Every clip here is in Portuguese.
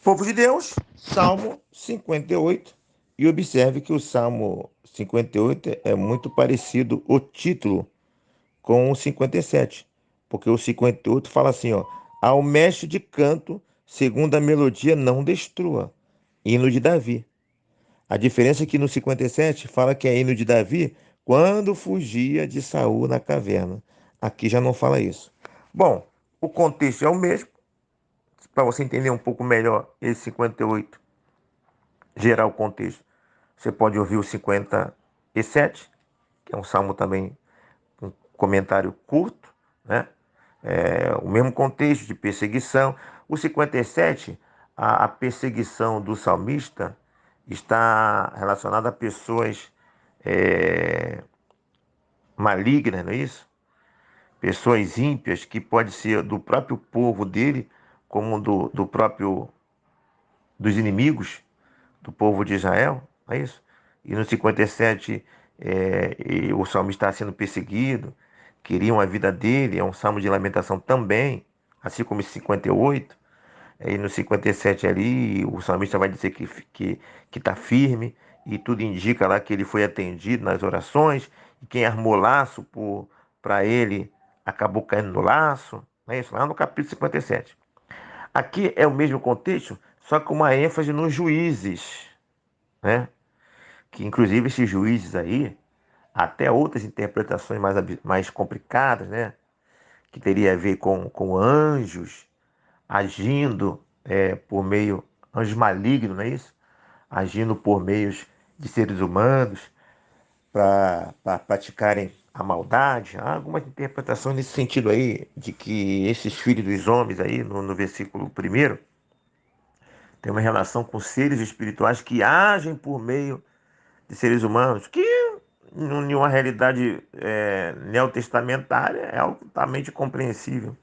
Povo de Deus, Salmo 58. E observe que o Salmo 58 é muito parecido o título com o 57, porque o 58 fala assim, ó: ao mestre de canto, segundo a melodia, não destrua. Hino de Davi. A diferença é que no 57 fala que é hino de Davi quando fugia de Saul na caverna. Aqui já não fala isso. Bom, o contexto é o mesmo, para você entender um pouco melhor esse 58, gerar o contexto. Você pode ouvir o 57, que é um salmo também, um comentário curto, né? O mesmo contexto de perseguição. O 57, a perseguição do salmista está relacionada a pessoas malignas, não é isso? Pessoas ímpias, que pode ser do próprio povo dele, como do próprio dos inimigos do povo de Israel, não é isso? E no 57, e o salmista está sendo perseguido, queriam a vida dele, é um salmo de lamentação também, assim como o 58. E no 57 ali, o salmista vai dizer que está firme, e tudo indica lá que ele foi atendido nas orações, e quem armou laço para ele acabou caindo no laço, não é isso? Lá no capítulo 57. Aqui é o mesmo contexto, só com uma ênfase nos juízes, né? Que inclusive esses juízes aí, até outras interpretações mais complicadas, né? Que teria a ver com anjos agindo por meio, anjos malignos, não é isso? Agindo por meios de seres humanos para praticarem a maldade. Há algumas interpretações nesse sentido aí, de que esses filhos dos homens aí, no versículo 1, tem uma relação com seres espirituais que agem por meio de seres humanos, que em uma realidade neotestamentária é altamente compreensível,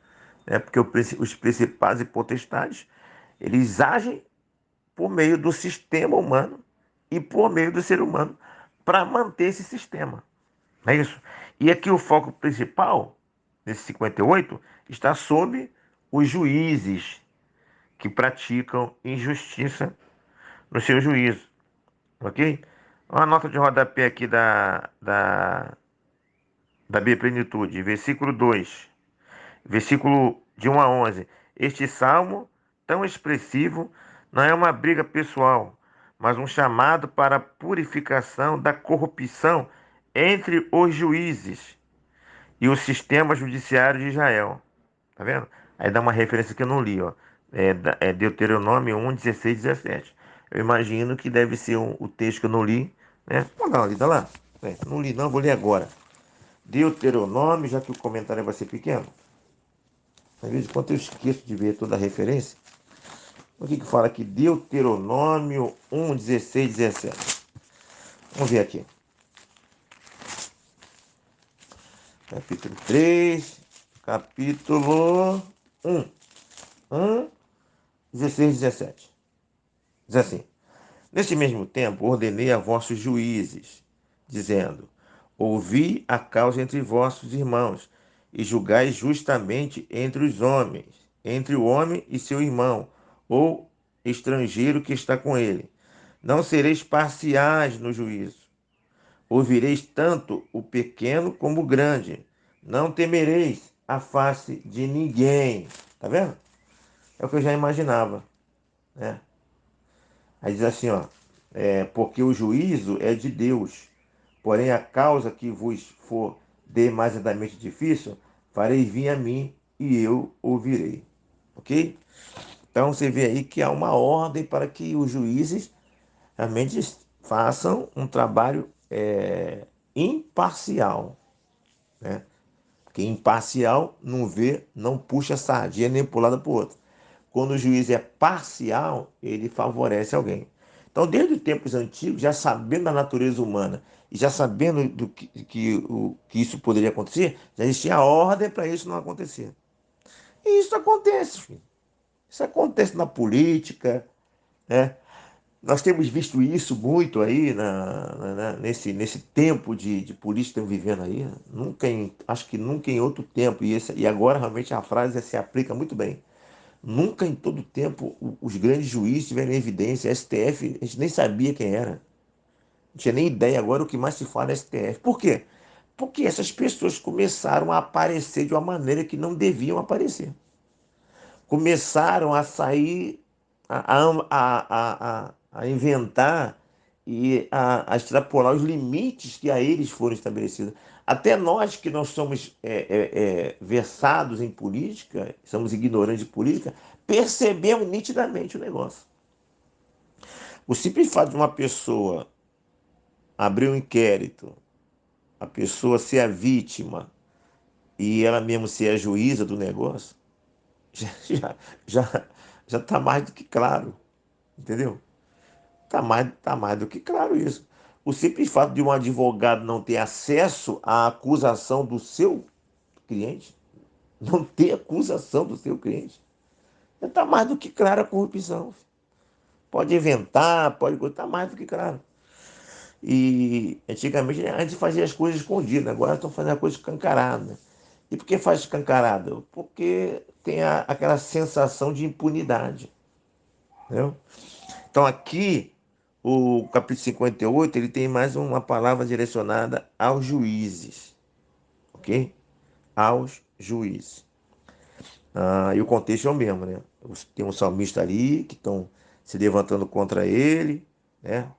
né? Porque os principados e potestades, eles agem por meio do sistema humano e por meio do ser humano para manter esse sistema, não é isso? E aqui o foco principal, nesse 58, está sobre os juízes que praticam injustiça no seu juízo, ok? Uma nota de rodapé aqui da Bíblia, versículo 2, versículo de 1 a 11. Este salmo, tão expressivo, não é uma briga pessoal, mas um chamado para a purificação da corrupção entre os juízes e o sistema judiciário de Israel. Tá vendo? Aí dá uma referência que eu não li, ó. É Deuteronômio 1, 16, 17. Eu imagino que deve ser o texto que eu não li, né? Vou dar uma lida lá. Não li não, vou ler agora. Deuteronômio, já que o comentário vai ser pequeno. Às vezes, quando eu esqueço de ver toda a referência, o que fala aqui? Deuteronômio 1, 16, 17. Vamos ver aqui. Capítulo 3, capítulo 1. 1, 16, 17. Diz assim: neste mesmo tempo ordenei a vossos juízes, dizendo: ouvi a causa entre vossos irmãos, e julgai justamente entre os homens, entre o homem e seu irmão, ou estrangeiro que está com ele. Não sereis parciais no juízo. Ouvireis tanto o pequeno como o grande. Não temereis a face de ninguém. Tá vendo? É o que eu já imaginava, né? Aí diz assim, ó: porque o juízo é de Deus, porém a causa que vos for demasiadamente difícil, farei vir a mim e eu ouvirei. Ok? Então você vê aí que há uma ordem para que os juízes realmente façam um trabalho imparcial, né? Porque imparcial não vê, não puxa sardinha nem para um lado para o outro. Quando o juiz é parcial, ele favorece alguém. Então, desde os tempos antigos, já sabendo da natureza humana e já sabendo que isso poderia acontecer, já existia a ordem para isso não acontecer. E isso acontece, filho. Isso acontece na política, né? Nós temos visto isso muito aí nesse tempo de política que estamos vivendo aí. Acho que nunca em outro tempo. E agora realmente a frase se aplica muito bem. Nunca em todo tempo os grandes juízes tiveram evidência. STF, a gente nem sabia quem era. Não tinha nem ideia. Agora o que mais se fala é STF. Por quê? Porque essas pessoas começaram a aparecer de uma maneira que não deviam aparecer. Começaram a sair, a inventar e a extrapolar os limites que a eles foram estabelecidos. Até nós que não somos versados em política, somos ignorantes de política, percebemos nitidamente o negócio. O simples fato de uma pessoa abrir um inquérito, a pessoa ser a vítima e ela mesmo ser a juíza do negócio, já, já, já está mais do que claro, entendeu? Tá mais do que claro isso. O simples fato de um advogado não ter acesso à acusação do seu cliente, não ter acusação do seu cliente, já está mais do que claro a corrupção. Pode inventar, pode estar mais do que claro. E antigamente a gente fazia as coisas escondidas, agora estão fazendo a coisa escancarada. E por que faz escancarada? Porque tem aquela sensação de impunidade. Entendeu? Então aqui, o capítulo 58, ele tem mais uma palavra direcionada aos juízes, ok? Aos juízes. E o contexto é o mesmo, né? Tem um salmista ali que estão se levantando contra ele, né?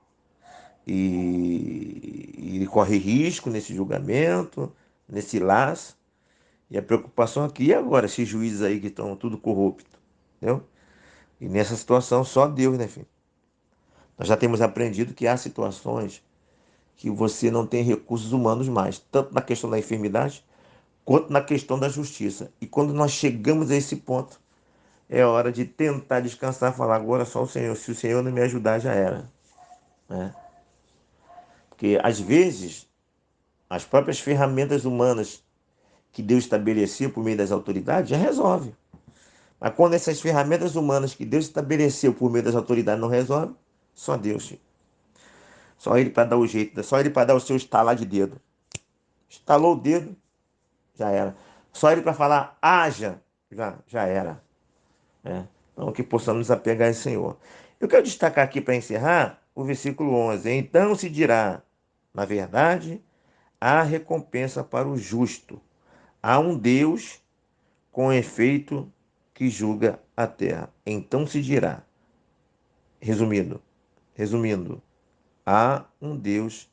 E ele corre risco nesse julgamento, nesse laço. E a preocupação aqui é agora, esses juízes aí que estão tudo corruptos, entendeu? E nessa situação só Deus, né, filho? Nós já temos aprendido que há situações que você não tem recursos humanos mais, tanto na questão da enfermidade, quanto na questão da justiça. E quando nós chegamos a esse ponto, é hora de tentar descansar e falar, agora só o Senhor, se o Senhor não me ajudar, já era. Né? Porque, às vezes, as próprias ferramentas humanas que Deus estabeleceu por meio das autoridades já resolve. Mas quando essas ferramentas humanas que Deus estabeleceu por meio das autoridades não resolve, só Deus, filho. Só Ele para dar o jeito, só Ele para dar o seu estalar de dedo. Estalou o dedo, já era. Só Ele para falar, haja, já era. Né? Então, que possamos nos apegar ao Senhor. Eu quero destacar aqui para encerrar o versículo 11. Então se dirá, na verdade, há recompensa para o justo. Há um Deus com efeito que julga a terra. Então se dirá, resumindo, há um Deus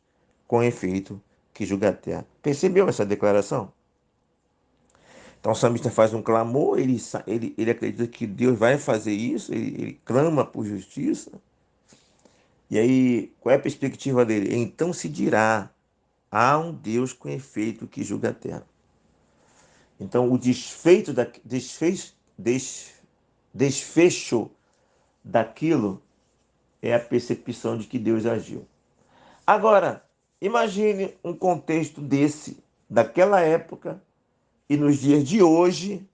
com efeito que julga a terra. Percebeu essa declaração? Então o salmista faz um clamor, ele acredita que Deus vai fazer isso, ele clama por justiça. E aí, qual é a perspectiva dele? Então se dirá, há um Deus com efeito que julga a terra. Então o desfecho daquilo é a percepção de que Deus agiu. Agora, imagine um contexto desse, daquela época e nos dias de hoje,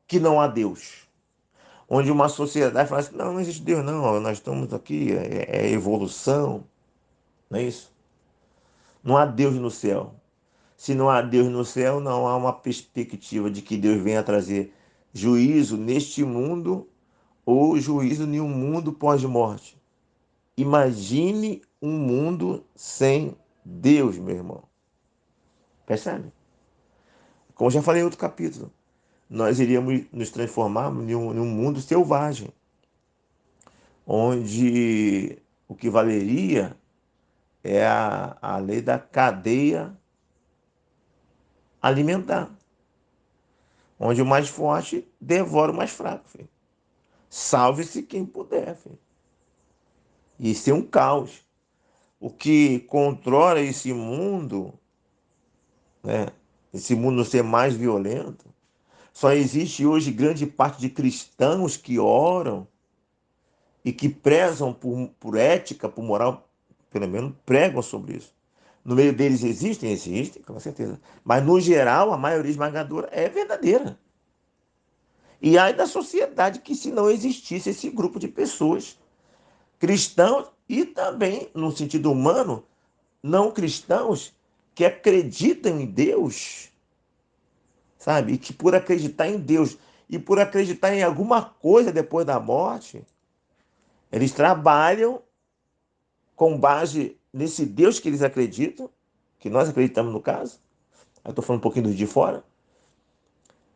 que não há Deus. Onde uma sociedade fala assim, não existe Deus não, nós estamos aqui, é evolução, não é isso? Não há Deus no céu. Se não há Deus no céu, não há uma perspectiva de que Deus venha trazer juízo neste mundo ou juízo em um mundo pós-morte. Imagine um mundo sem Deus, meu irmão. Percebe? Como já falei em outro capítulo, nós iríamos nos transformar em um mundo selvagem, onde o que valeria é a lei da cadeia alimentar, onde o mais forte devora o mais fraco. Filho. Salve-se quem puder. Filho. Isso é um caos. O que controla esse mundo, né, esse mundo ser mais violento, só existe hoje grande parte de cristãos que oram e que prezam por ética, por moral, pelo menos pregam sobre isso. No meio deles existem, com certeza. Mas, no geral, a maioria esmagadora é verdadeira. E aí da sociedade que se não existisse esse grupo de pessoas, cristãos e também, no sentido humano, não cristãos que acreditam em Deus, sabe? E que por acreditar em Deus e por acreditar em alguma coisa depois da morte, eles trabalham com base nesse Deus que eles acreditam, que nós acreditamos no caso, eu estou falando um pouquinho dos de fora,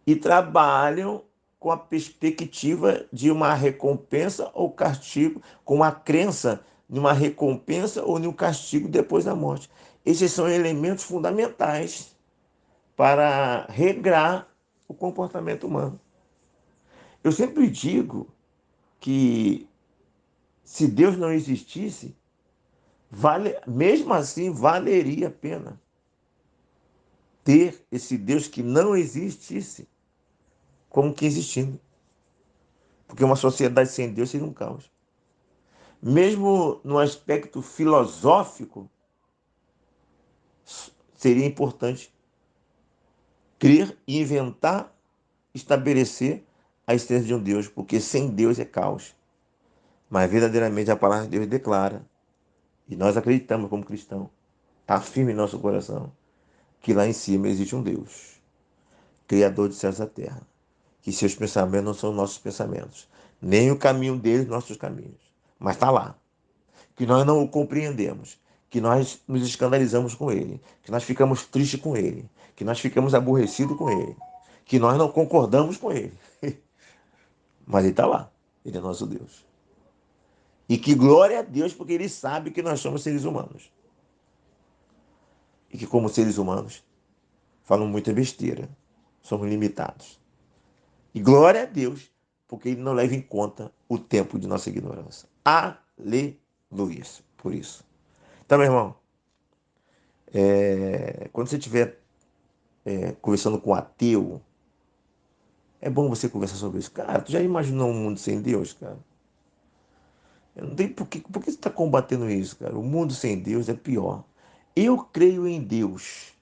e trabalham com a perspectiva de uma recompensa ou castigo, com a crença de uma recompensa ou de um castigo depois da morte. Esses são elementos fundamentais para regrar o comportamento humano. Eu sempre digo que se Deus não existisse, mesmo assim valeria a pena ter esse Deus que não existisse como que existindo. Porque uma sociedade sem Deus seria um caos. Mesmo no aspecto filosófico, seria importante crer, inventar, estabelecer a existência de um Deus, porque sem Deus é caos. Mas verdadeiramente a palavra de Deus declara, e nós acreditamos como cristãos, está firme em nosso coração, que lá em cima existe um Deus, Criador de céus e da terra, que seus pensamentos não são nossos pensamentos, nem o caminho deles nossos caminhos, mas está lá, que nós não o compreendemos, que nós nos escandalizamos com ele, que nós ficamos tristes com ele, que nós ficamos aborrecidos com ele, que nós não concordamos com ele, mas ele está lá, ele é nosso Deus. E que glória a Deus, porque ele sabe que nós somos seres humanos. E que como seres humanos, falam muita besteira, somos limitados. E glória a Deus, porque ele não leva em conta o tempo de nossa ignorância. Aleluia por isso. Então, meu irmão, quando você estiver conversando com um ateu, é bom você conversar sobre isso. Cara, tu já imaginou um mundo sem Deus, cara? Eu não tem por que você está combatendo isso, cara? O mundo sem Deus é pior. Eu creio em Deus.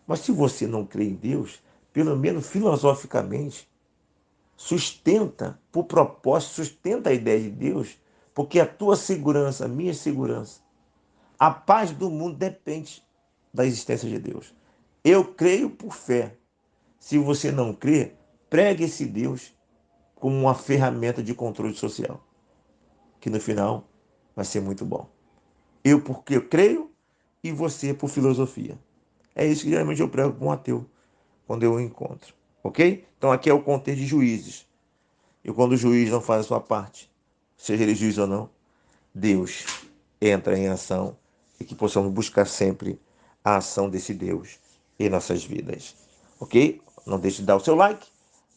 Mas se você não crê em Deus, pelo menos filosoficamente, sustenta, por propósito, sustenta a ideia de Deus, porque a tua segurança, a minha segurança, a paz do mundo depende da existência de Deus. Eu creio por fé. Se você não crê, pregue esse Deus como uma ferramenta de controle social, que no final vai ser muito bom. Eu porque eu creio e você por filosofia. É isso que geralmente eu prego com um ateu quando eu o encontro. Ok? Então aqui é o contexto de juízes. E quando o juiz não faz a sua parte, seja ele juiz ou não, Deus entra em ação e que possamos buscar sempre a ação desse Deus em nossas vidas. Ok? Não deixe de dar o seu like,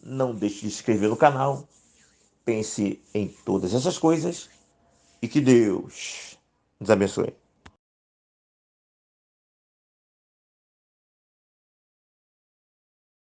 não deixe de se inscrever no canal, pense em todas essas coisas e que Deus nos abençoe.